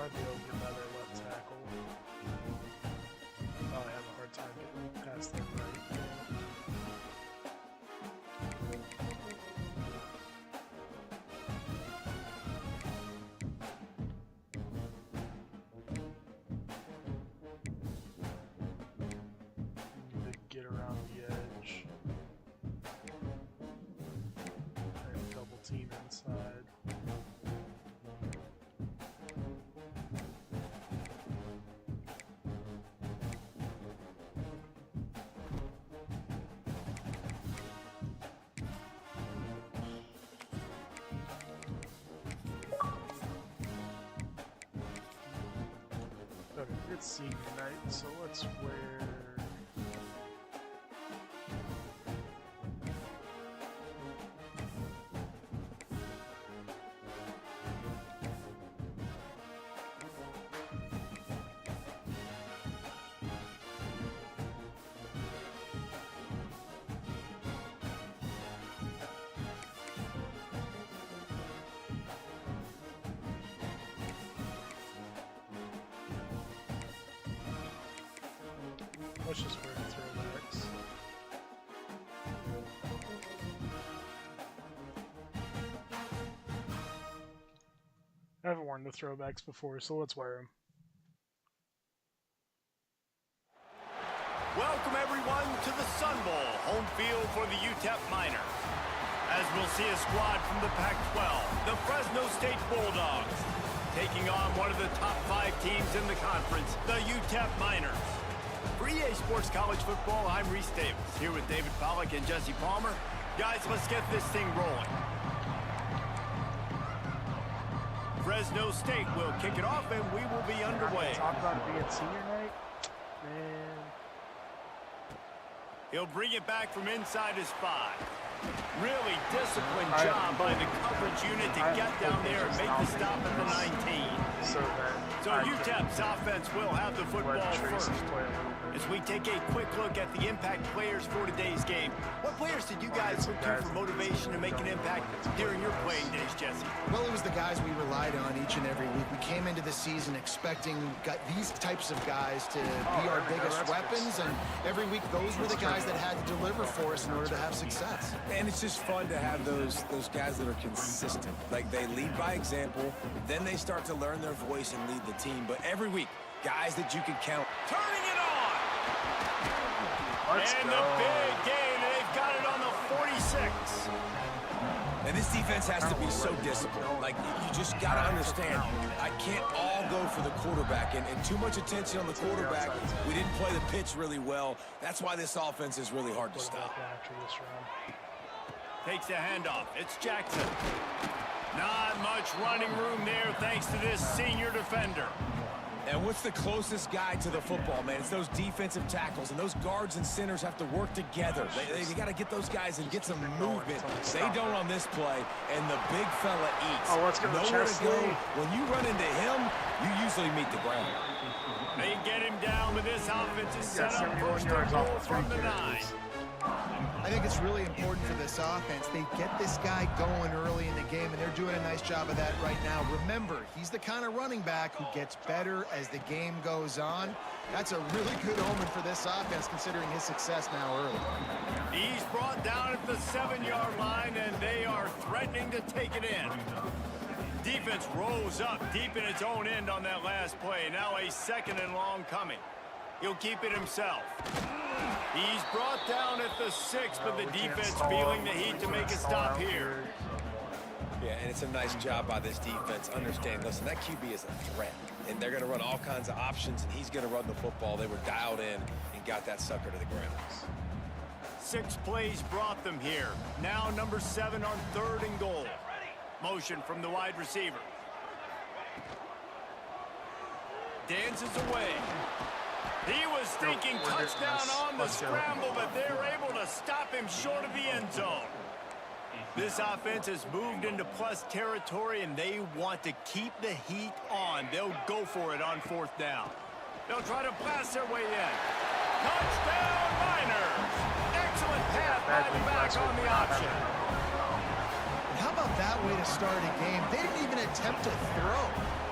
might be able to get another left tackle. Oh, I have a hard time getting past that right. Need to get around the edge. And double team inside. Okay, it's senior night, so let's wear... Let's just wear the throwbacks. I haven't worn the throwbacks before, so let's wear them. Welcome everyone to the Sun Bowl, home field for the UTEP Miners. As we'll see a squad from the Pac-12, the Fresno State Bulldogs, taking on one of the top 5 teams in the conference, the UTEP Miners. For EA Sports College Football, I'm Reese Davis, here with David Pollack and Jesse Palmer. Guys, let's get this thing rolling. Fresno State will kick it off, and we will be underway. Talk about it being senior night? Man. He'll bring it back from inside his 5. Really disciplined job by the coverage unit to get down there and make the stop at the 19. So UTEP's offense will have the football first. As we take a quick look at the impact players for today's game, what players did you guys look to for motivation to make an impact during your playing days, Jesse? Well, it was the guys we relied on each and every week. We came into the season expecting these types of guys to be our biggest weapons, and every week those were the guys that had to deliver for us in order to have success. And it's just fun to have those guys that are consistent. Like, they lead by example, then they start to learn their voice and lead the team. But every week, guys that you can count. Turning it on! Let's and go. the big gain, they've got it on the 46. And this defense has to be so disciplined. Like, you just got to understand, I can't all go for the quarterback. And too much attention on the quarterback. We didn't play the pitch really well. That's why this offense is really hard to stop. After this round. Takes the handoff. It's Jackson. Not much running room there thanks to this senior defender. And what's the closest guy to the football, man? It's those defensive tackles, and those guards and centers have to work together. They got to get those guys and get some movement. They don't on this play, and the big fella eats. Oh, let's go to Nowhere to go. Chesley. When you run into him, you usually meet the ground. They get him down, but this offense is set up 71 first yards and off goal the from three the 9. carries. I think it's really important for this offense. They get this guy going early in the game, and they're doing a nice job of that right now. Remember, he's the kind of running back who gets better as the game goes on. That's a really good omen for this offense, considering his success now early. He's brought down at the 7-yard line, and they are threatening to take it in. Defense rose up deep in its own end on that last play. Now a 2nd and long coming. He'll keep it himself. He's brought down at the 6, but the defense feeling the heat to make a stop here. Yeah, and it's a nice job by this defense. Understand, listen, that QB is a threat, and they're going to run all kinds of options, and he's going to run the football. They were dialed in and got that sucker to the ground. 6 plays brought them here. Now number 7 on 3rd and goal. Motion from the wide receiver. Dances away. He was thinking touchdown on the scramble, but they're able to stop him short of the end zone. This offense has moved into plus territory, and they want to keep the heat on. They'll go for it on 4th down. They'll try to blast their way in. Touchdown, Miners! Excellent pass by the back on the option. And how about that way to start a game. They didn't even attempt to throw.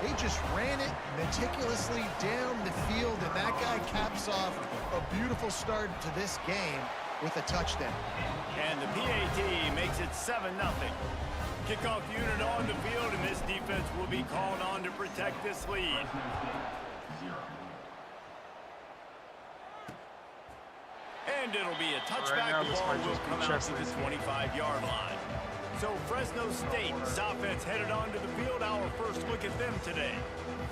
They just ran it meticulously down the field, and that guy caps off a beautiful start to this game with a touchdown. And the PAT makes it 7-0. Kickoff unit on the field, and this defense will be called on to protect this lead. And it'll be a touchback. Right now, The this ball might will just be come out to the Chesley's 25-yard line. So Fresno State's offense headed onto the field. Our first look at them today.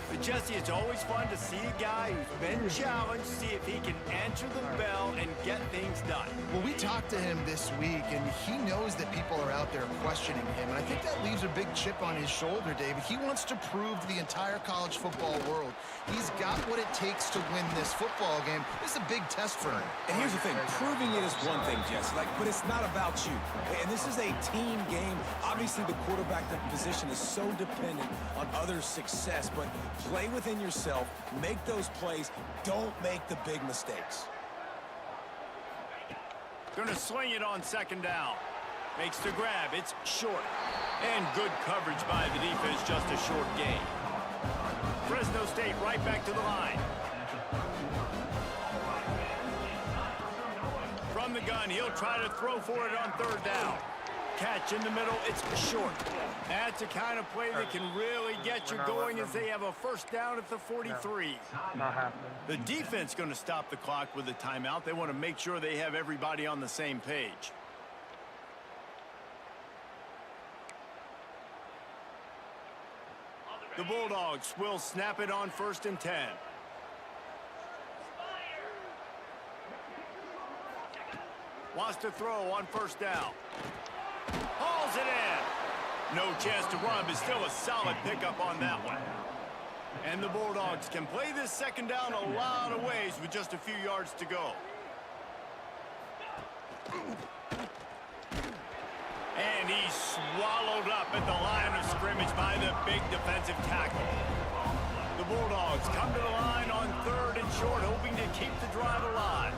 But Jesse, it's always fun to see a guy who's been challenged, see if he can answer the bell and get things done. Well, we talked to him this week, and he knows that people are out there questioning him, and I think that leaves a big chip on his shoulder, David. He wants to prove to the entire college football world he's got what it takes to win this football game. This is a big test for him. And here's the thing, proving it is one thing, Jesse, but it's not about you. And this is a team game. Obviously, the quarterback position is so dependent on others' success, but play within yourself, make those plays, don't make the big mistakes. Gonna swing it on second down. Makes the grab, it's short. And good coverage by the defense, just a short gain. Fresno State right back to the line. From the gun, he'll try to throw for it on third down. Catch in the middle, it's short. That's the kind of play that can really get you going as they have a first down at the 43. Not happening. The defense going to stop the clock with a timeout. They want to make sure they have everybody on the same page. The Bulldogs will snap it on 1st and 10. Wants to throw on first down. Hauls it in. No chance to run, but still a solid pickup on that one. And the Bulldogs can play this second down a lot of ways with just a few yards to go. And he's swallowed up at the line of scrimmage by the big defensive tackle. The Bulldogs come to the line on 3rd and short, hoping to keep the drive alive.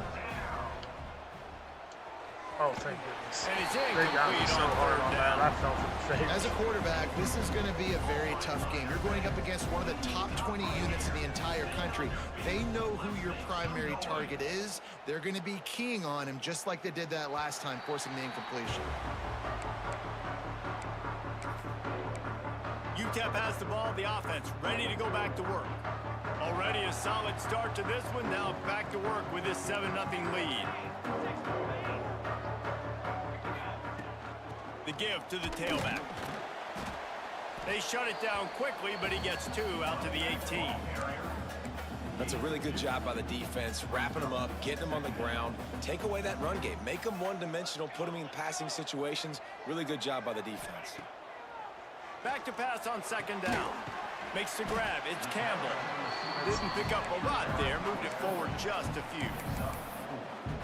Oh, thank goodness. And it's They got me incomplete so on hard 3rd on down. that. I fell for the face. As a quarterback, this is going to be a very tough game. You're going up against one of the top 20 units in the entire country. They know who your primary target is. They're going to be keying on him just like they did that last time, forcing the incompletion. UTEP has the ball, the offense ready to go back to work. Already a solid start to this one. Now back to work with this 7-0 lead. The give to the tailback. They shut it down quickly, but he gets 2 out to the 18. That's a really good job by the defense, wrapping them up, getting them on the ground, take away that run game, make them one-dimensional, put them in passing situations. Really good job by the defense. Back to pass on second down. Makes the grab. It's Campbell. Didn't pick up a lot there. Moved it forward just a few.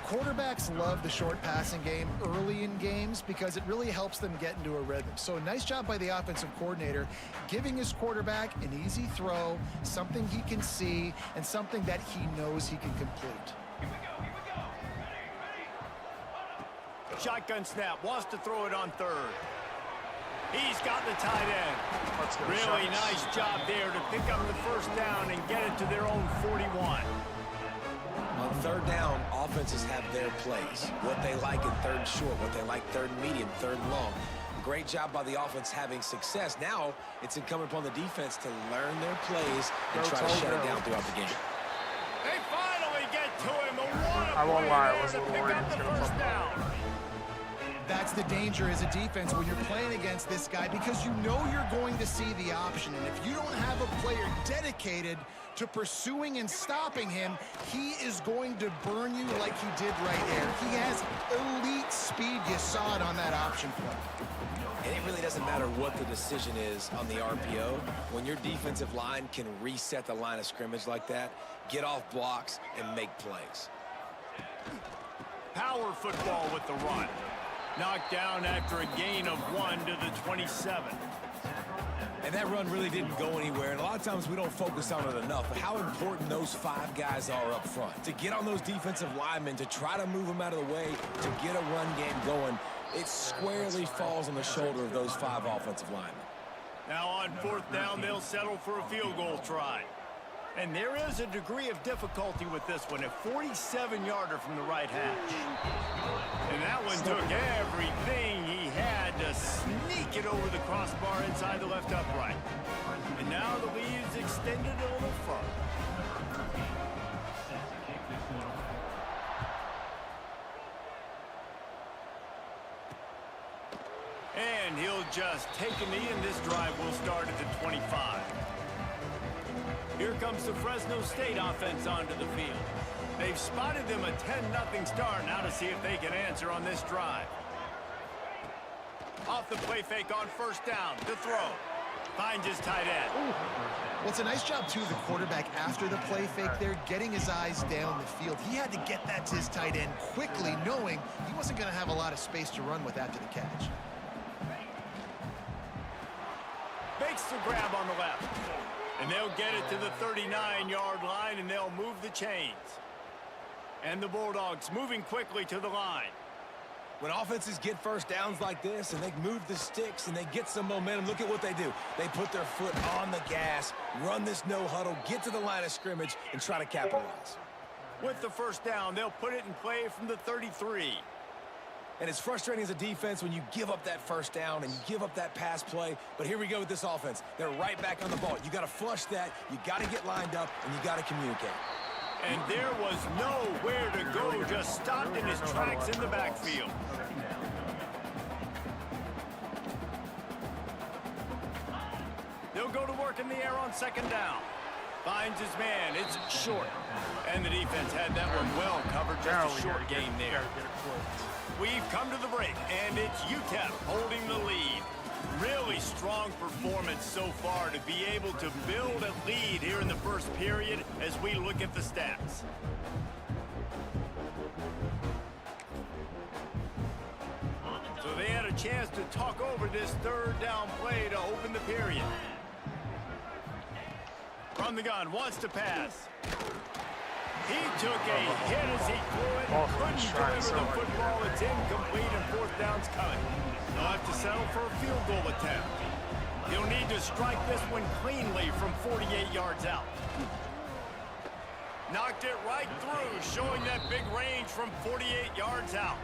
Quarterbacks love the short passing game early in games because it really helps them get into a rhythm. So nice job by the offensive coordinator, giving his quarterback an easy throw, something he can see, and something that he knows he can complete. Shotgun snap. Wants to throw it on 3rd. He's got the tight end. Let's go, Really Sharks. nice job there to pick up the first down and get it to their own 41. On 3rd down, offenses have their plays. What they like in 3rd and short, what they like 3rd and medium, 3rd and long. Great job by the offense having success. Now it's incumbent upon the defense to learn their plays and try to shut it down throughout the game. They finally get to him. I won't lie, I There was to a little pick worried up he was the gonna first fuck down. That's the danger as a defense when you're playing against this guy because you know you're going to see the option. And if you don't have a player dedicated to pursuing and stopping him, he is going to burn you like he did right there. He has elite speed. You saw it on that option play. And it really doesn't matter what the decision is on the RPO. When your defensive line can reset the line of scrimmage like that, get off blocks and make plays. Power football with the run. Knocked down after a gain of 1 to the 27. And that run really didn't go anywhere, and a lot of times we don't focus on it enough, but how important those 5 guys are up front. To get on those defensive linemen, to try to move them out of the way, to get a run game going, it squarely falls on the shoulder of those 5 offensive linemen. Now on 4th down, they'll settle for a field goal try. And there is a degree of difficulty with this one, a 47-yarder from the right hatch. And that one took everything he had to sneak it over the crossbar inside the left upright. And now the lead is extended a little further. And he'll just take a knee, and this drive will start at the 25. Here comes the Fresno State offense onto the field. They've spotted them a 10-0 start. Now to see if they can answer on this drive. Off the play fake on 1st down. To throw. Finds his tight end. Well, it's a nice job, too, of the quarterback after the play fake there, getting his eyes down the field. He had to get that to his tight end quickly, knowing he wasn't going to have a lot of space to run with after the catch. Makes the grab on the left. And they'll get it to the 39-yard line, and they'll move the chains. And the Bulldogs moving quickly to the line. When offenses get 1st downs like this and they move the sticks and they get some momentum, look at what they do. They put their foot on the gas, run this no huddle, get to the line of scrimmage, and try to capitalize. With the 1st down, they'll put it in play from the 33. And it's frustrating as a defense when you give up that 1st down and you give up that pass play. But here we go with this offense. They're right back on the ball. You got to flush that. You got to get lined up, and you got to communicate. And there was nowhere to go, just stopped in his tracks in the backfield. They'll go to work in the air on 2nd down. Finds his man. It's short. And the defense had that one well covered. Just a short game there. We've come to the break, and it's UTEP holding the lead. Really strong performance so far to be able to build a lead here in the 1st period as we look at the stats. So they had a chance to talk over this 3rd down play to open the period. From the gun, wants to pass. He took a hit as he threw it and couldn't deliver the football. It's incomplete, and 4th down's coming. They'll have to settle for a field goal attempt. He'll need to strike this one cleanly from 48 yards out. Knocked it right through, showing that big range from 48 yards out.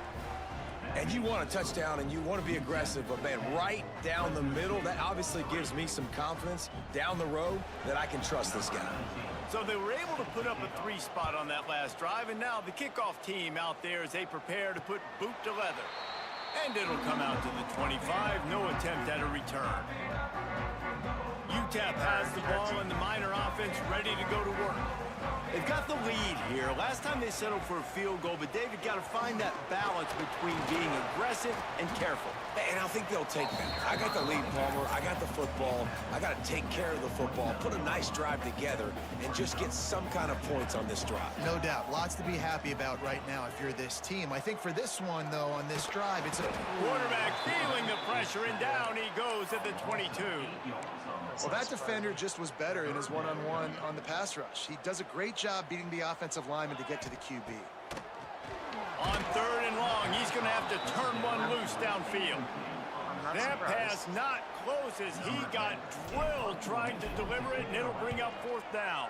And you want a touchdown, and you want to be aggressive, but, man, right down the middle, that obviously gives me some confidence down the road that I can trust this guy. So they were able to put up a 3 spot on that last drive, and now the kickoff team out there as they prepare to put boot to leather. And it'll come out to the 25, no attempt at a return. UTEP has the ball, and the Miner offense ready to go to work. They've got the lead here. Last time they settled for a field goal, but David got to find that balance between being aggressive and careful. And I think they'll take that. I got the lead, Palmer. I got the football. I got to take care of the football, put a nice drive together, and just get some kind of points on this drive. No doubt. Lots to be happy about right now if you're this team. I think for this one, though, on this drive, it's a... Quarterback feeling the pressure, and down he goes at the 22. Well, that defender just was better in his one-on-one on the pass rush. He does a great job beating the offensive lineman to get to the QB. On 3rd and long, he's going to have to turn one loose downfield. That pass not close as he got drilled trying to deliver it, and it'll bring up 4th down.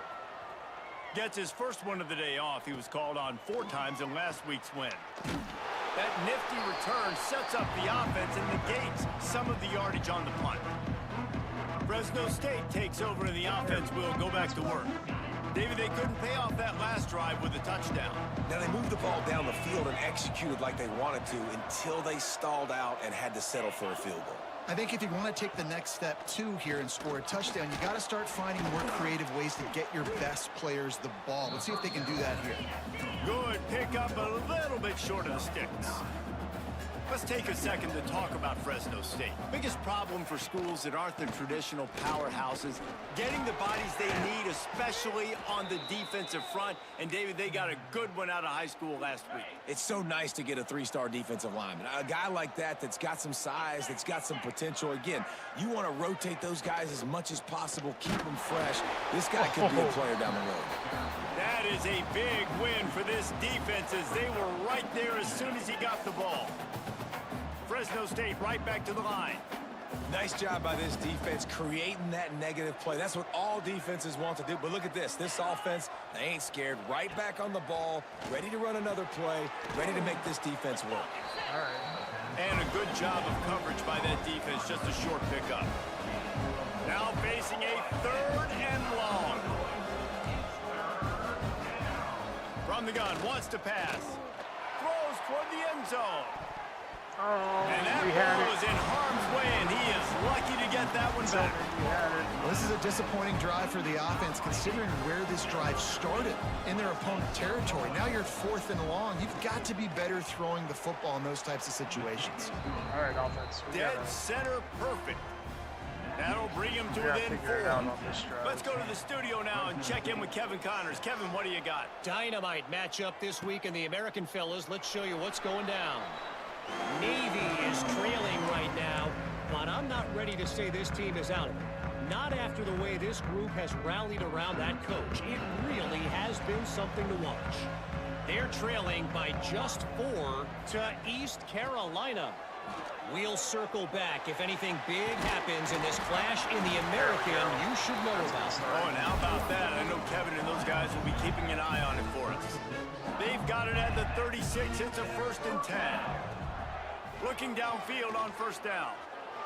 Gets his first one of the day off. He was called on 4 times in last week's win. That nifty return sets up the offense and negates some of the yardage on the punt. Fresno State takes over, and the offense will go back to work. David, they couldn't pay off that last drive with a touchdown. Now, they moved the ball down the field and executed like they wanted to until they stalled out and had to settle for a field goal. I think if you want to take the next step, too, here and score a touchdown, you got to start finding more creative ways to get your best players the ball. Let's see if they can do that here. Good pick up, a little bit short of the sticks. Let's take a second to talk about Fresno State. Biggest problem for schools that aren't the traditional powerhouses, getting the bodies they need, especially on the defensive front. And, David, they got a good one out of high school last week. It's so nice to get a 3-star defensive lineman. A guy like that that's got some size, that's got some potential. Again, you want to rotate those guys as much as possible, keep them fresh. This guy could be a player down the road. That is a big win for this defense as they were right there as soon as he got the ball. Fresno State right back to the line. Nice job by this defense creating that negative play. That's what all defenses want to do. But look at this. This offense, they ain't scared. Right back on the ball, ready to run another play, ready to make this defense work. All right. And a good job of coverage by that defense. Just a short pickup. Now facing a 3rd and long. From the gun, wants to pass. Throws toward the end zone. Oh, and that ball was in harm's way, and he is lucky to get that one back. Well, this is a disappointing drive for the offense, considering where this drive started in their opponent territory. Now you're 4th and long. You've got to be better throwing the football in those types of situations. All right, offense. Dead center perfect. That'll bring him to within 4. Let's go to the studio now and check in with Kevin Connors. Kevin, what do you got? Dynamite matchup this week in the American fellas. Let's show you what's going down. Navy is trailing right now, but I'm not ready to say this team is out of it. Not after the way this group has rallied around that coach. It really has been something to watch. They're trailing by just 4 to East Carolina. We'll circle back if anything big happens in this clash in the American you should know about. Oh, and how about that? I know Kevin and those guys will be keeping an eye on it for us. They've got it at the 36. It's a 1st and 10. Looking downfield on 1st down.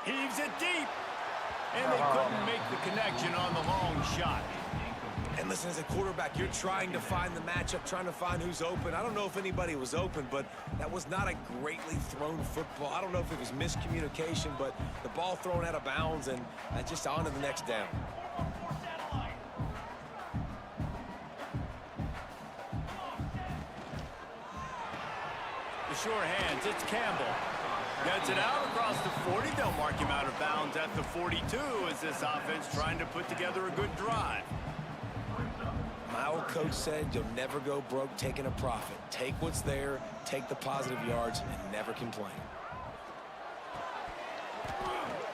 Heaves it deep. And they couldn't make the connection on the long shot. And listen, as a quarterback, you're trying to find the matchup, trying to find who's open. I don't know if anybody was open, but that was not a greatly thrown football. I don't know if it was miscommunication, but the ball thrown out of bounds and just on to the next down. The sure hands, it's Campbell. Gets it out across the 40. They'll mark him out of bounds at the 42 as this offense trying to put together a good drive. My old coach said you'll never go broke taking a profit. Take what's there, take the positive yards, and never complain.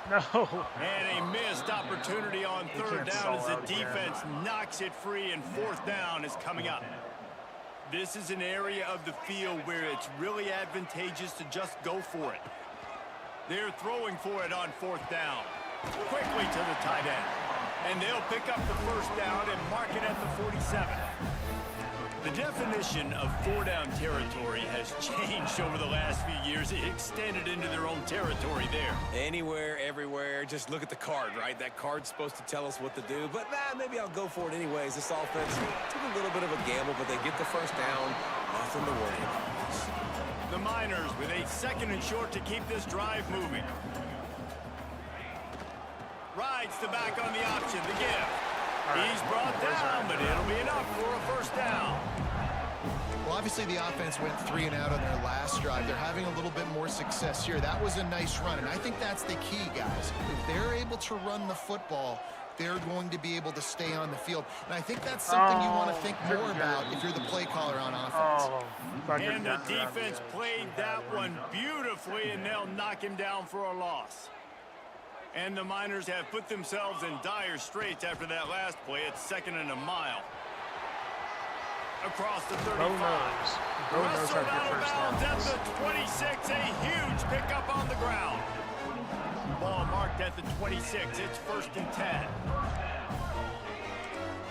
No. And a missed opportunity on 3rd down as the defense knocks it free, and 4th down is coming up. This is an area of the field where it's really advantageous to just go for it. They're throwing for it on 4th down. Quickly to the tight end. And they'll pick up the 1st down and mark it at the 47. The definition of 4-down territory has changed over the last few years. It extended into their own territory there. Anywhere, everywhere, just look at the card, right? That card's supposed to tell us what to do, but maybe I'll go for it anyways. This offense took a little bit of a gamble, but they get the 1st down. Nothing to worry about. The Miners with a 2nd and short to keep this drive moving. Rides the back on the option, the give. He's brought down, but it'll be enough for a 1st down. Well, obviously the offense went 3 and out on their last drive. They're having a little bit more success here. That was a nice run, and I think that's the key, guys. If they're able to run the football, they're going to be able to stay on the field. And I think that's something you want to think more about if you're the play caller on offense. And the defense played that one beautifully, and they'll knock him down for a loss. And the Miners have put themselves in dire straits after that last play. It's 2nd and a mile. Across the 35. Wrestled out of bounds at the 26. A huge pickup on the ground. Ball marked at the 26. It's 1st and 10.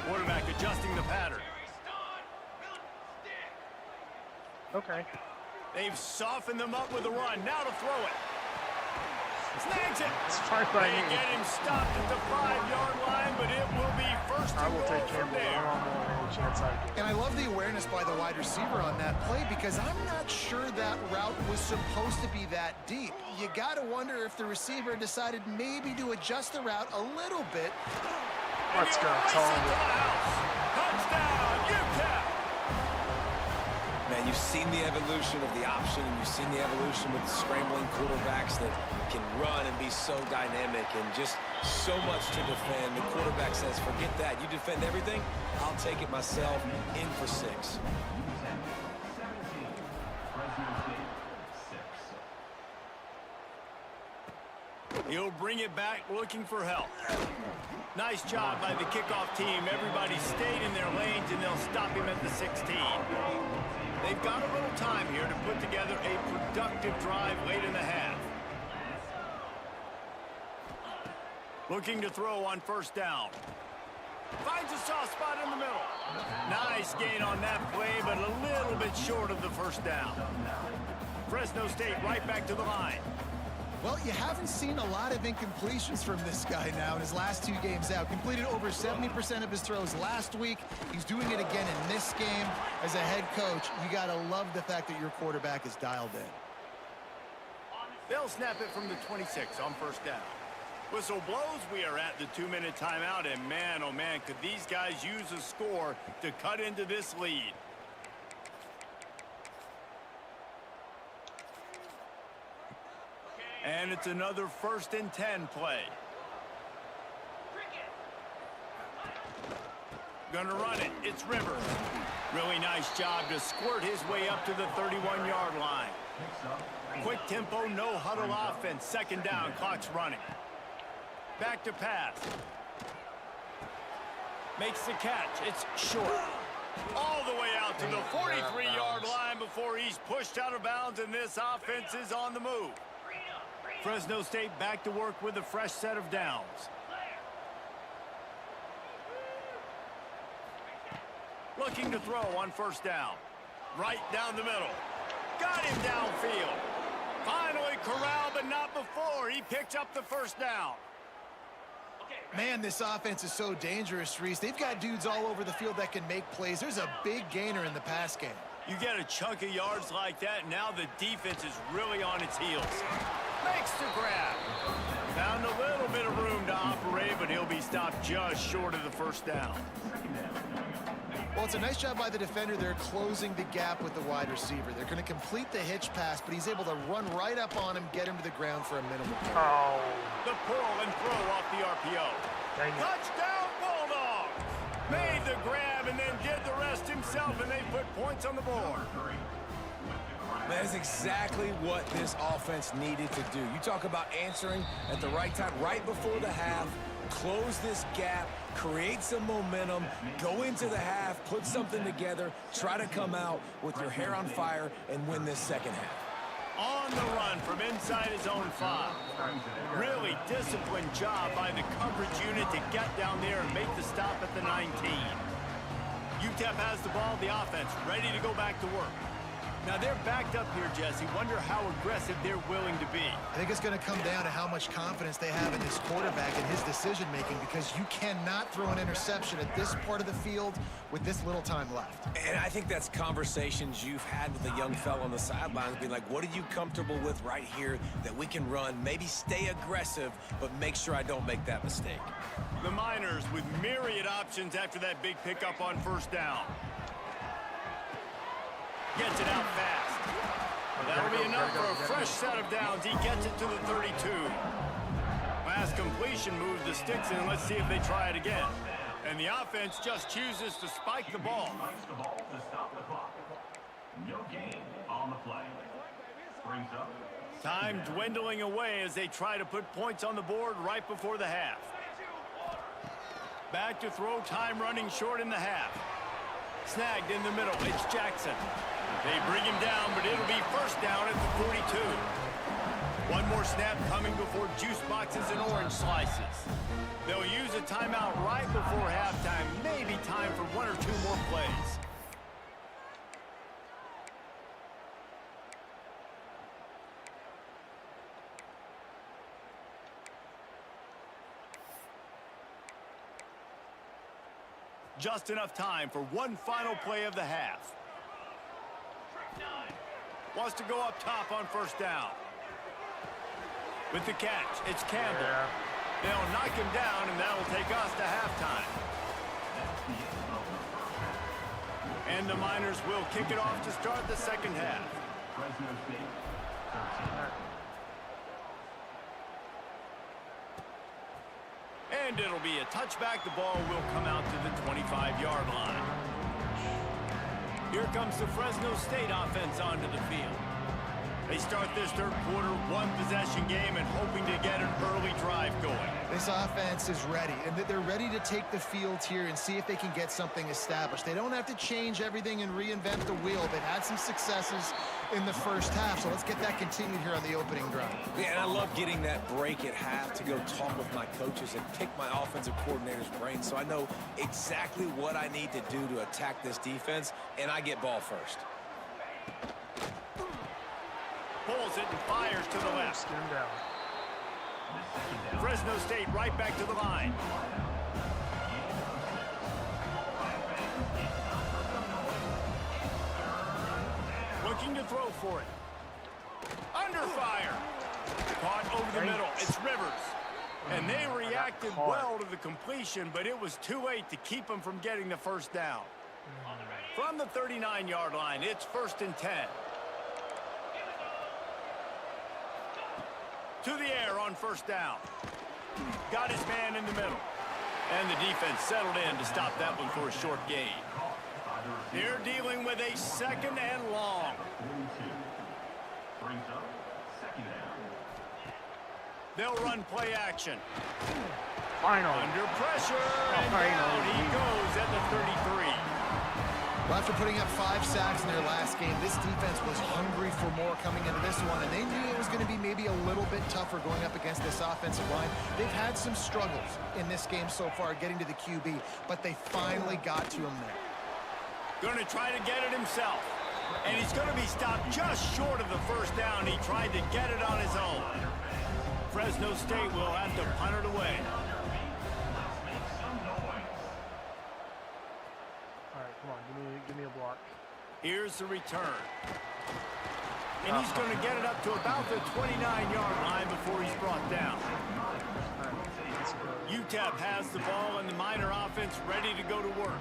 Quarterback adjusting the pattern. Okay. They've softened them up with a run. Now to throw it. Snags it. They get him stopped at the 5-yard line, but it will be 1st and goal from there. And I love the awareness by the wide receiver on that play because I'm not sure that route was supposed to be that deep. You got to wonder if the receiver decided maybe to adjust the route a little bit. Let's go, Touchdown, UTEP. Man, you've seen the evolution of the option, and you've seen the evolution with scrambling quarterbacks that can run and be so dynamic and just so much to defend. The quarterback says, forget that. You defend everything, I'll take it myself. In for 6. He'll bring it back looking for help. Nice job by the kickoff team. Everybody stayed in their lanes, and they'll stop him at the 16. They've got a little time here to put together a productive drive late in the half. Looking to throw on first down. Finds a soft spot in the middle. Nice gain on that play, but a little bit short of the first down. Fresno State right back to the line. Well, you haven't seen a lot of incompletions from this guy now in his last 2 games out. Completed over 70% of his throws last week. He's doing it again in this game. As a head coach, you got to love the fact that your quarterback is dialed in. They'll snap it from the 26 on first down. Whistle blows, we are at the 2-minute timeout, and man, oh man, could these guys use a score to cut into this lead. And it's another 1st and 10 play. Gonna run it. It's Rivers. Really nice job to squirt his way up to the 31-yard line. Quick tempo, no huddle offense. 2nd down, clock's running. Back to pass. Makes the catch. It's short. All the way out to the 43-yard line before he's pushed out of bounds, and this offense is on the move. Fresno State back to work with a fresh set of downs. Looking to throw on first down. Right down the middle. Got him downfield. Finally corralled, but not before. He picked up the first down. Man, this offense is so dangerous, Reese. They've got dudes all over the field that can make plays. There's a big gainer in the pass game. You get a chunk of yards like that, now the defense is really on its heels. Makes the grab. Found a little bit of room to operate, but he'll be stopped just short of the first down. Well, it's a nice job by the defender. They're closing the gap with the wide receiver. They're going to complete the hitch pass, but he's able to run right up on him, get him to the ground for a minimal. Oh. The pull and throw off the RPO. Touchdown, Bulldogs! Made the grab and then did the rest himself, and they put points on the board. That is exactly what this offense needed to do. You talk about answering at the right time, right before the half, close this gap, create some momentum, go into the half, put something together, try to come out with your hair on fire and win this second half. On the run from inside his own 5. Really disciplined job by the coverage unit to get down there and make the stop at the 19. UTEP has the ball, the offense ready to go back to work. Now they're backed up here, Jesse. Wonder how aggressive they're willing to be. I think it's going to come down to how much confidence they have in this quarterback and his decision-making, because you cannot throw an interception at this part of the field with this little time left. And I think that's conversations you've had with a young fella on the sidelines, being like, what are you comfortable with right here that we can run? Maybe stay aggressive, but make sure I don't make that mistake. The Miners with myriad options after that big pickup on first down. Gets it out fast. That'll be enough for a fresh set of downs. He gets it to the 32. Last completion moves the sticks in. Let's see if they try it again. And the offense just chooses to spike the ball. No gain on the play. Brings up. Time dwindling away as they try to put points on the board right before the half. Back to throw, time running short in the half. Snagged in the middle. It's Jackson. They bring him down, but it'll be first down at the 42. One more snap coming before juice boxes and orange slices. They'll use a timeout right before halftime. Maybe time for 1 or 2 more plays. Just enough time for one final play of the half. Wants to go up top on first down. With the catch, it's Campbell. Yeah. They'll knock him down, and that'll take us to halftime. And the Miners will kick it off to start the second half. Fresno State, 13. And it'll be a touchback. The ball will come out to the 25-yard line. Here comes the Fresno State offense onto the field. They start this third quarter, one-possession game, and hoping to get an early drive going. This offense is ready, and they're ready to take the field here and see if they can get something established. They don't have to change everything and reinvent the wheel. They've had some successes in the first half, so let's get that continued here on the opening drive. Yeah, and I love getting that break at half to go talk with my coaches and pick my offensive coordinator's brain so I know exactly what I need to do to attack this defense, and I get ball first. Pulls it and fires to the left. Skin down. Fresno State right back to the line. Looking to throw for it. Under fire. Caught over the middle. It's Rivers. And they reacted well to the completion, but it was too late to keep them from getting the first down. From the 39-yard line, it's 1st and 10. To the air on 1st down. Got his man in the middle. And the defense settled in to stop that one for a short gain. They're dealing with a 2nd and long. Brings up 2nd down. They'll run play action. Finally. Under pressure, and down he goes at the 33. Well, after putting up 5 sacks in their last game, this defense was hungry for more coming into this one, and they knew it was going to be maybe a little bit tougher going up against this offensive line. They've had some struggles in this game so far getting to the QB, but they finally got to him there. Going to try to get it himself. And he's going to be stopped just short of the first down. He tried to get it on his own. Fresno State will have to punt it away. All right, come on, give me a block. Here's the return. And he's going to get it up to about the 29-yard line before he's brought down. UTEP has the ball and the Miner offense ready to go to work.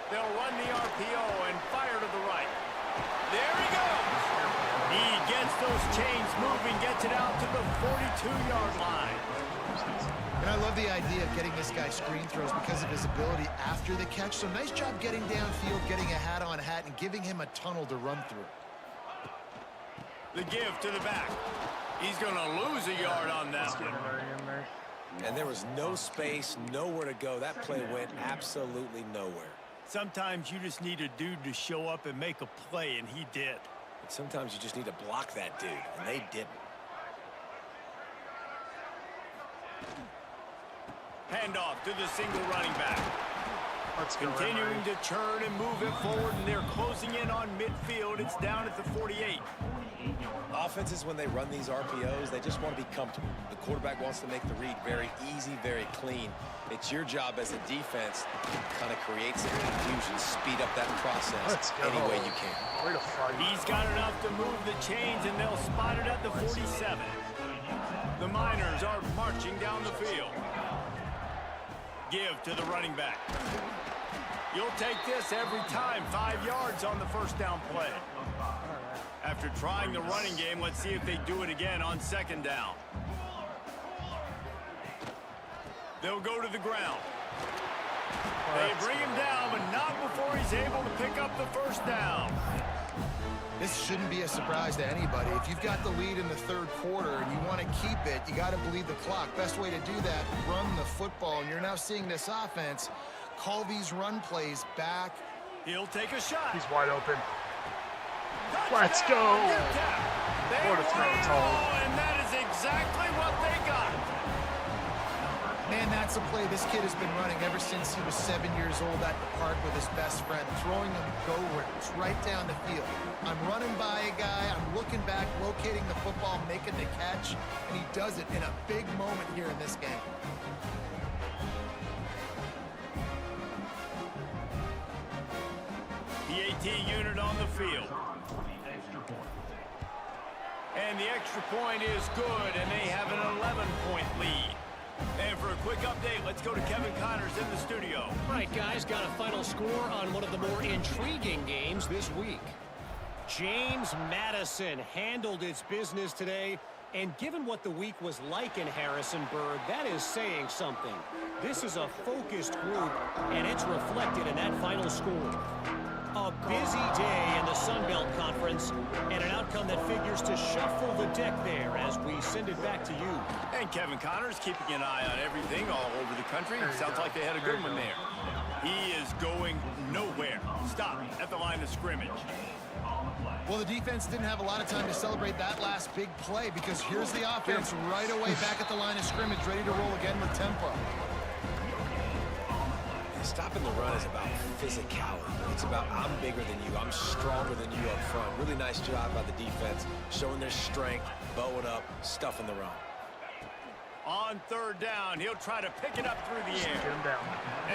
They'll run the RPO and fire to the right. There he goes. He gets those chains moving, gets it out to the 42-yard line. And I love the idea of getting this guy screen throws because of his ability after the catch. So nice job getting downfield, getting a hat-on hat, and giving him a tunnel to run through. The give to the back. He's going to lose a yard on that one. And there was no space, nowhere to go. That play went absolutely nowhere. Sometimes you just need a dude to show up and make a play, and he did. And sometimes you just need to block that dude, and they didn't. Handoff to the single running back. Let's go. Continuing to churn and move it forward, and they're closing in on midfield. It's down at the 48. Offenses, when they run these RPOs, they just want to be comfortable. The quarterback wants to make the read very easy, very clean. It's your job as a defense to kind of create some confusion, speed up that process any way you can. Way to fight. He's got enough to move the chains, and they'll spot it at the 47. The Miners are marching down the field. Give to the running back. You'll take this every time. 5 yards on the first down play. After trying the running game, let's see if they do it again on 2nd down. They'll go to the ground. They bring him down, but not before he's able to pick up the first down. This shouldn't be a surprise to anybody. If you've got the lead in the 3rd quarter and you want to keep it, you got to bleed the clock. Best way to do that, run the football. And you're now seeing this offense call these run plays back. He'll take a shot. He's wide open. Touchdown, Let's go. UTEP. They What a throw, win it Tom. all, and that is exactly what they got. Man, that's a play this kid has been running ever since he was 7 years old at the park with his best friend, throwing him go routes right down the field. I'm running by a guy, I'm looking back, locating the football, making the catch, and he does it in a big moment here in this game. The AT unit on the field. And the extra point is good, and they have an 11-point lead. And for a quick update, let's go to Kevin Connors in the studio. All right, guys, got a final score on one of the more intriguing games this week. James Madison handled its business today, and given what the week was like in Harrisonburg, that is saying something. This is a focused group, and it's reflected in that final score. A busy day in the Sun Belt Conference, and an outcome that figures to shuffle the deck there as we send it back to you. And Kevin Connors keeping an eye on everything all over the country. Sounds like they had a good one there. He is going nowhere. Stop at the line of scrimmage. Well, the defense didn't have a lot of time to celebrate that last big play because here's the offense right away back at the line of scrimmage, ready to roll again with tempo. Stopping the run is about physicality. It's about I'm bigger than you, I'm stronger than you up front. Really nice job by the defense, showing their strength, bowing up, stuffing the run. On third down, he'll try to pick it up through the air. Get him down.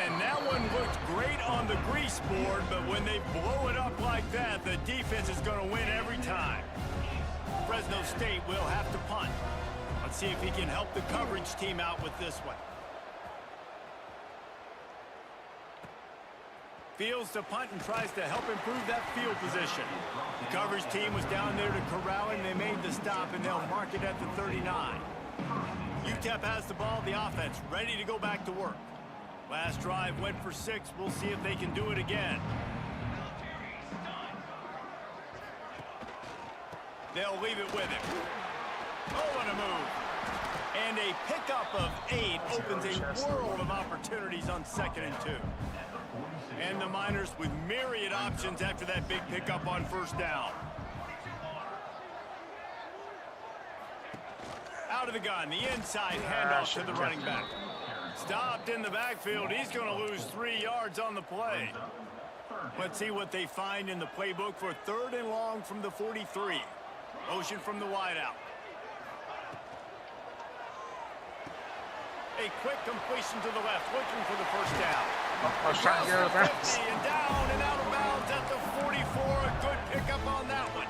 And that one looked great on the grease board, but when they blow it up like that, the defense is going to win every time. Fresno State will have to punt. Let's see if he can help the coverage team out with this one. Fields to punt and tries to help improve that field position. The coverage team was down there to corral him. They made the stop, and they'll mark it at the 39. UTEP has the ball, the offense ready to go back to work. Last drive went for 6. We'll see if they can do it again. They'll leave it with him. Oh, and a move. And a pickup of 8 opens a world of opportunities on 2nd and 2. And the Miners with myriad options after that big pickup on first down. Out of the gun, the inside handoff to the running back. Stopped in the backfield. He's going to lose 3 yards on the play. Let's see what they find in the playbook for 3rd and long from the 43. Motion from the wideout. A quick completion to the left, looking for the first down. I was trying to get out of bounds. And down and out of bounds at the 44. A good pickup on that one.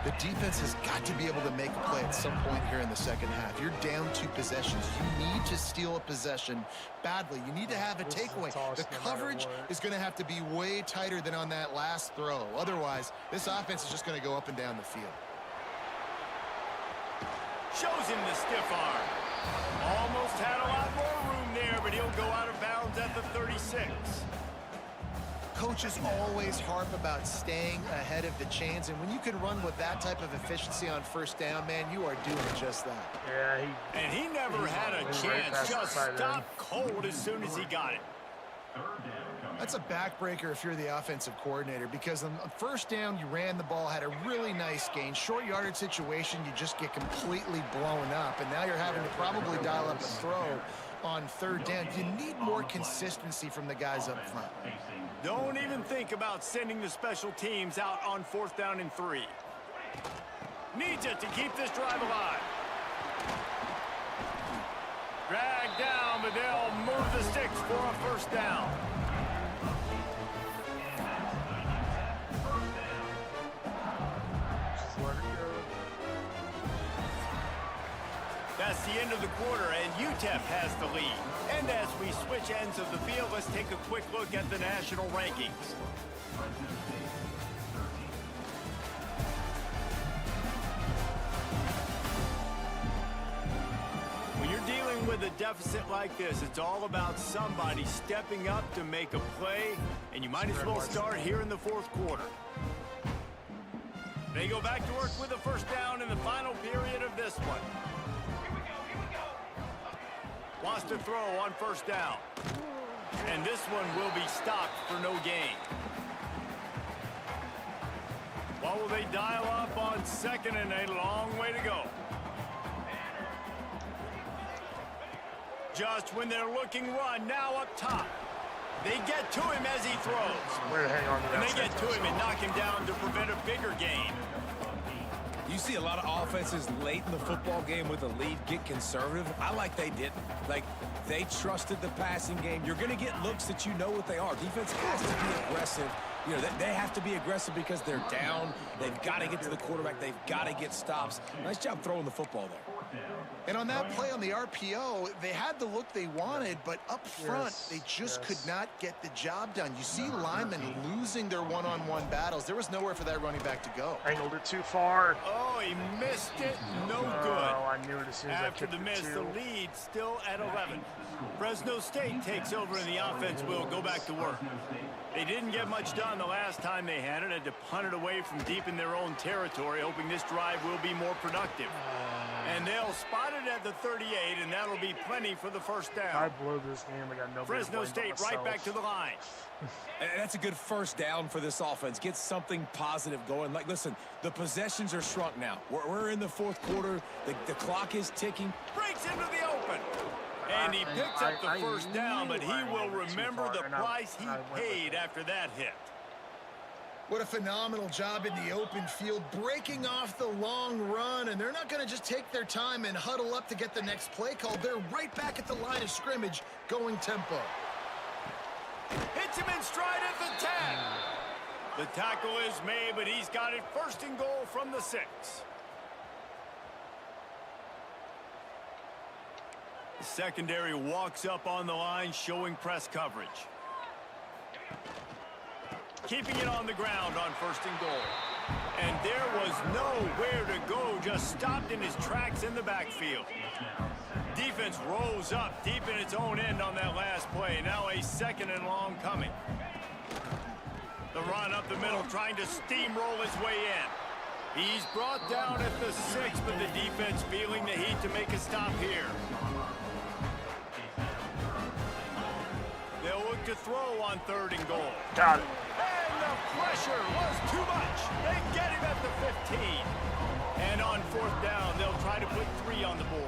The defense has got to be able to make a play at some point here in the second half. You're down 2 possessions. You need to steal a possession badly. You need to have a takeaway. The coverage is going to have to be way tighter than on that last throw. Otherwise, this offense is just going to go up and down the field. Shows him the stiff arm. Almost had a lot more room there, but he'll go out of bounds at the 36. Coaches always harp about staying ahead of the chains, and when you can run with that type of efficiency on first down, man, you are doing just that. Yeah, he never had a chance. Just stopped cold as soon as he got it. That's a backbreaker if you're the offensive coordinator, because on first down, you ran the ball, had a really nice gain. Short yardage situation, you just get completely blown up, and now you're having to probably dial up a throw on 3rd down. You need more consistency from the guys up front. Don't even think about sending the special teams out on 4th down and 3. Needs it to keep this drive alive. Dragged down, but they'll move the sticks for a first down. That's the end of the quarter, and UTEP has the lead. And as we switch ends of the field, let's take a quick look at the national rankings. When you're dealing with a deficit like this, it's all about somebody stepping up to make a play, and you might as well start here in the 4th quarter. They go back to work with a first down in the final period of this one. Wants to throw on first down. And this one will be stopped for no gain. What will they dial up on 2nd and a long way to go? Just when they're looking run, now up top. They get to him as he throws. And they get to him and knock him down to prevent a bigger gain. You see a lot of offenses late in the football game with a lead get conservative. I like they didn't. Like, they trusted the passing game. You're going to get looks that you know what they are. Defense has to be aggressive. You know, they have to be aggressive because they're down. They've got to get to the quarterback. They've got to get stops. Nice job throwing the football there. And on that play on the RPO, they had the look they wanted, but up front, they just could not get the job done. You see linemen losing their one-on-one battles. There was nowhere for that running back to go. Angled it too far. Oh, he missed it. No good. Oh, I knew it as soon as After I the kicked miss, it the too. lead still at 11. Fresno State takes over and the offense will go back to work. They didn't get much done the last time they had it. Had to punt it away from deep in their own territory, hoping this drive will be more productive. And they'll spot it at the 38, and that'll be plenty for the first If I down. blow this game, I got nobody Fresno to blame but State right back myself. to the line. And that's a good first down for this offense. Get something positive going. Like, listen, the possessions are shrunk now. We're in the fourth quarter. The clock is ticking. Breaks into the open. And he picks up the first down, but he will remember the price he paid after that hit. What a phenomenal job in the open field, breaking off the long run, and they're not going to just take their time and huddle up to get the next play called. They're right back at the line of scrimmage, going tempo. Hits him in stride at the 10. The tackle is made, but he's got it first and goal from the 6. The secondary walks up on the line, showing press coverage. Keeping it on the ground on first and goal. And there was nowhere to go, just stopped in his tracks in the backfield. Defense rose up deep in its own end on that last play. Now a second and long coming. The run up the middle, trying to steamroll his way in. He's brought down at the 6, but the defense feeling the heat to make a stop here. They'll look to throw on third and goal. Got it. And the pressure was too much. They get him at the 15. And on fourth down, they'll try to put 3 on the board.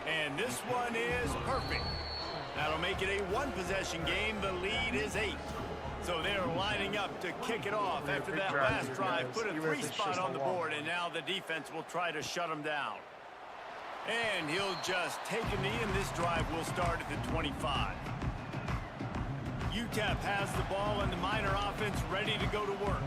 And this one is perfect. That'll make it a one-possession game. The lead is 8. So they're lining up to kick it off after that last drive. Put a 3 spot on the board, and now the defense will try to shut them down. And he'll just take a knee, and this drive will start at the 25. UTEP has the ball, and the Miner offense ready to go to work.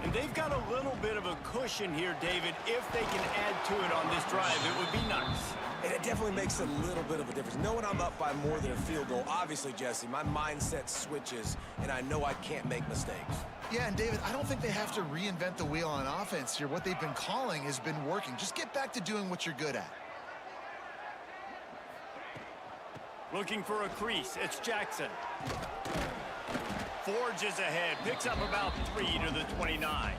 And they've got a little bit of a cushion here, David. If they can add to it on this drive, it would be nice. And it definitely makes a little bit of a difference. Knowing I'm up by more than a field goal, obviously, Jesse, my mindset switches, and I know I can't make mistakes. Yeah, and David, I don't think they have to reinvent the wheel on offense here. What they've been calling has been working. Just get back to doing what you're good at. Looking for a crease. It's Jackson. Forges ahead. Picks up about 3 to the 29.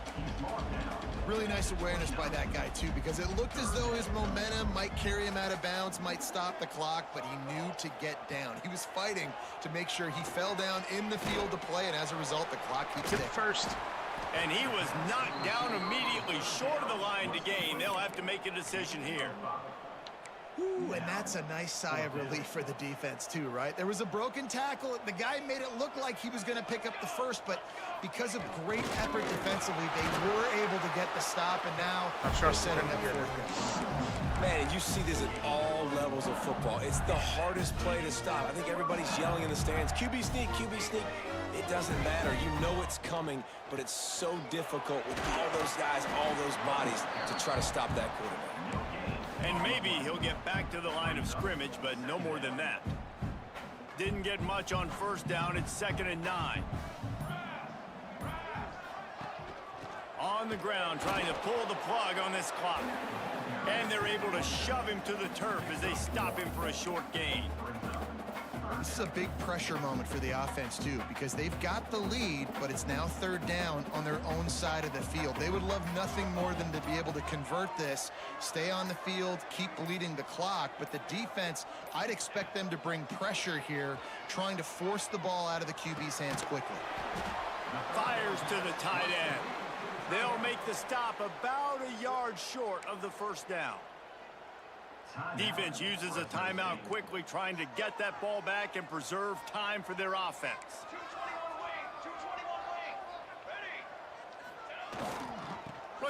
Really nice awareness by that guy, too, because it looked as though his momentum might carry him out of bounds, might stop the clock, but he knew to get down. He was fighting to make sure he fell down in the field to play, and as a result, the clock keeps ticking. First. And he was knocked down immediately short of the line to gain. They'll have to make a decision here. Ooh, and that's a nice sigh of relief for the defense, too, right? There was a broken tackle. The guy made it look like he was going to pick up the first, but because of great effort defensively, they were able to get the stop, and now they're setting up for it. Man, and you see this at all levels of football. It's the hardest play to stop. I think everybody's yelling in the stands, QB sneak, QB sneak. It doesn't matter. You know it's coming, but it's so difficult with all those guys, all those bodies to try to stop that quarterback. And maybe he'll get back to the line of scrimmage, but no more than that. Didn't get much on first down. It's 2nd and 9. On the ground, trying to pull the plug on this clock. And they're able to shove him to the turf as they stop him for a short gain. This is a big pressure moment for the offense, too, because they've got the lead, but it's now 3rd down on their own side of the field. They would love nothing more than to be able to convert this, stay on the field, keep bleeding the clock, but the defense, I'd expect them to bring pressure here, trying to force the ball out of the QB's hands quickly. Fires to the tight end. They'll make the stop about a yard short of the first down. Defense uses a timeout quickly, trying to get that ball back and preserve time for their offense.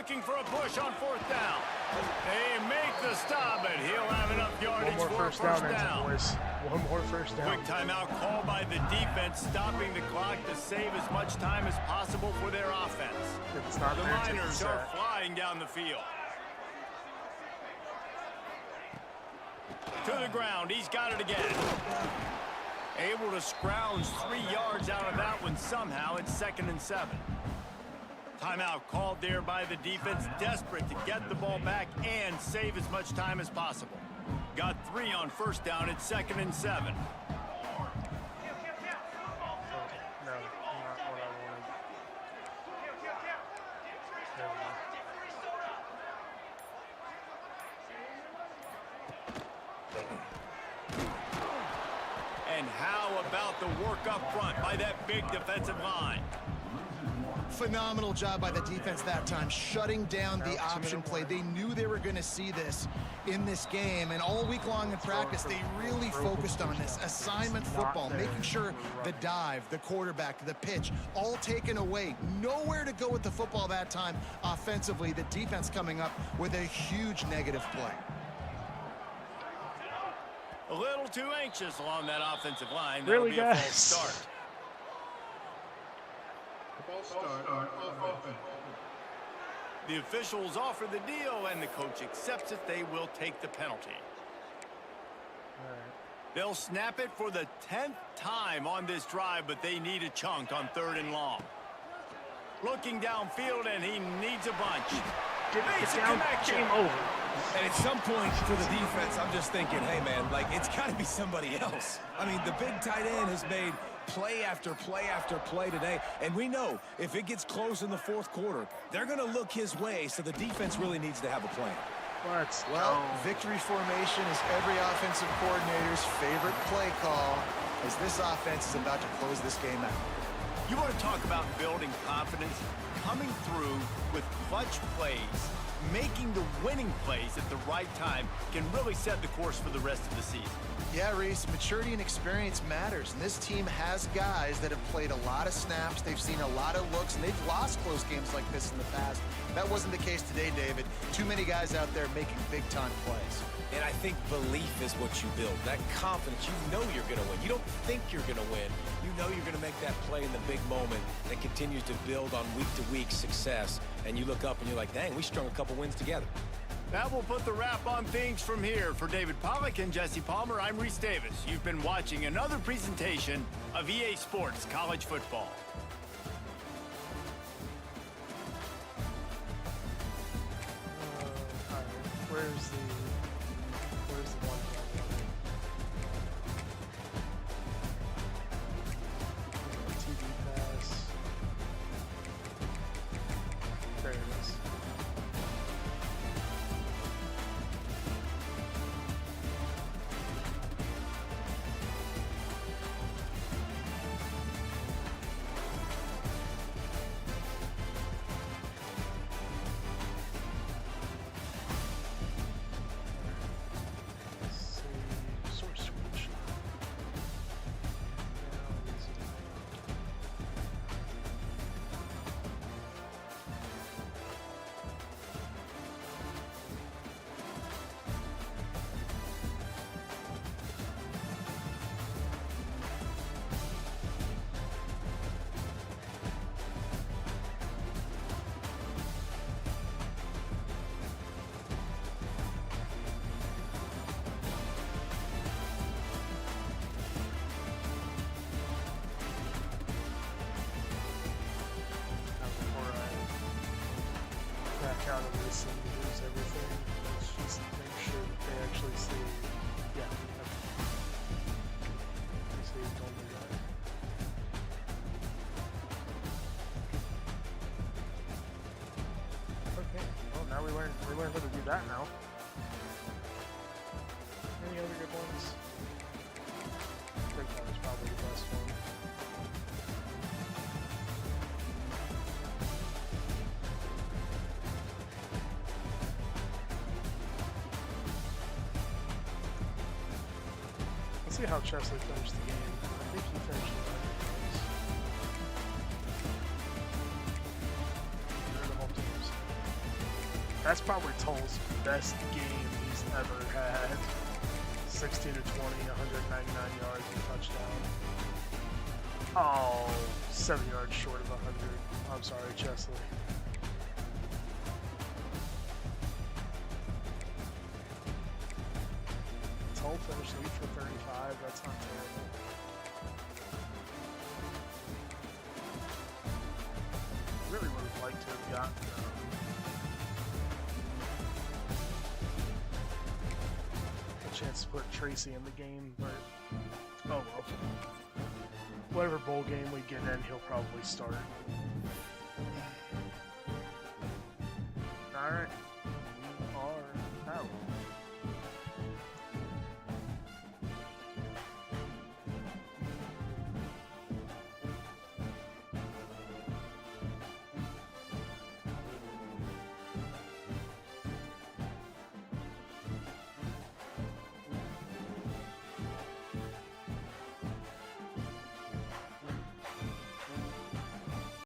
looking for a push on 4th down. They make the stop, and he'll have enough yardage for a first down. Boys. One more first down. Quick timeout called by the defense, stopping the clock to save as much time as possible for their offense. If it's not The there, take Miners the are sack. flying down the field. To the ground, he's got it again. Able to scrounge 3 yards out of that one somehow. It's 2nd and 7. Timeout called there by the defense, desperate to get the ball back and save as much time as possible. Got 3 on 1st down. It's 2nd and 7. No, not what I wanted. There we go. And how about the work up front by that big defensive line? Phenomenal job by the defense that time, shutting down the option play. They knew they were going to see this in this game, and all week long in practice, they really focused on this. Assignment football, making sure the dive, the quarterback, the pitch, all taken away. Nowhere to go with the football that time offensively. The defense coming up with a huge negative play. A little too anxious along that offensive line. Really, That'll be a guys? false start. The officials offer the deal, and the coach accepts it. They will take the penalty. All right. They'll snap it for the 10th time on this drive, but they need a chunk on 3rd and long. Looking downfield, and he needs a bunch. Get Makes a down, connection. game over. And at some point for the defense, I'm just thinking, hey, man, like, it's got to be somebody else. I mean, the big tight end has made play after play after play today. And we know if it gets close in the 4th quarter, they're going to look his way, so the defense really needs to have a plan. Let's Well, go. victory formation is every offensive coordinator's favorite play call as this offense is about to close this game out. You want to talk about building confidence? Coming through with clutch plays, making the winning plays at the right time can really set the course for the rest of the season. Yeah, Reese, maturity and experience matters, and this team has guys that have played a lot of snaps, they've seen a lot of looks, and they've lost close games like this in the past. That wasn't the case today, David. Too many guys out there making big-time plays. And I think belief is what you build. That confidence, you know you're going to win. You don't think you're going to win. You know you're going to make that play in the big moment that continues to build on week-to-week success. And you look up and you're like, dang, we strung a couple wins together. That will put the wrap on things from here. For David Pollack and Jesse Palmer, I'm Reese Davis. You've been watching another presentation of EA Sports College Football. All right. Where's the one? TV pass. There it is. Source switch. Before I back out of this and lose everything, let's just make sure that they actually see. Yeah. They see it's only right. Okay. Well, now we learned how to do that now. Any other good ones? Breakdown is probably the best one. Let's see how Chesley finished the game. I think he finished it right. They're the home teams. That's probably Tull's best game he's ever had. 16 to 20, 199 yards and touchdown. Oh, 7 yards short of 100. I'm sorry, Chesley. Tull finished 8 for 35. That's not terrible. Really would have liked to have gotten a chance to put Tracy in the game, but oh well. Whatever bowl game we get in, he'll probably start. Alright.